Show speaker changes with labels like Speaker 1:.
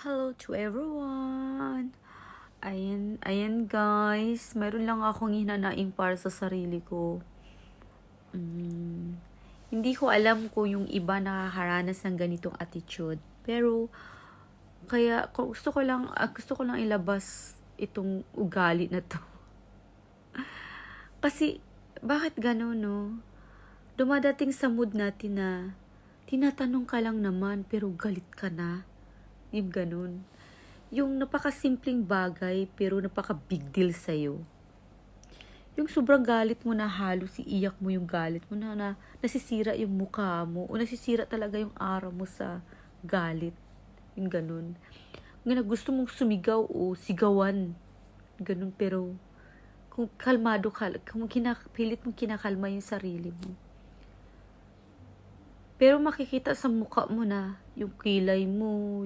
Speaker 1: Hello to everyone! Ayan guys, mayroon lang akong hinanaing para sa sarili ko. Hindi ko alam kung yung iba nakakaranas ng ganitong attitude. Pero, kaya gusto ko lang ilabas itong ugali na to. Kasi, bakit gano'n, no? Dumadating sa mood natin na, tinatanong ka lang naman pero galit ka na. Yung ganun. Yung napakasimpleng bagay pero napaka-big deal sa'yo. Yung sobrang galit mo na halos iiyak mo yung galit mo na nasisira yung mukha mo o nasisira talaga yung araw mo sa galit. Yung ganun. Nga na gusto mong sumigaw o sigawan. Ganun pero kung kalmado ka, kung pilit mong kinakalma yung sarili mo. Pero makikita sa mukha mo na yung kilay mo,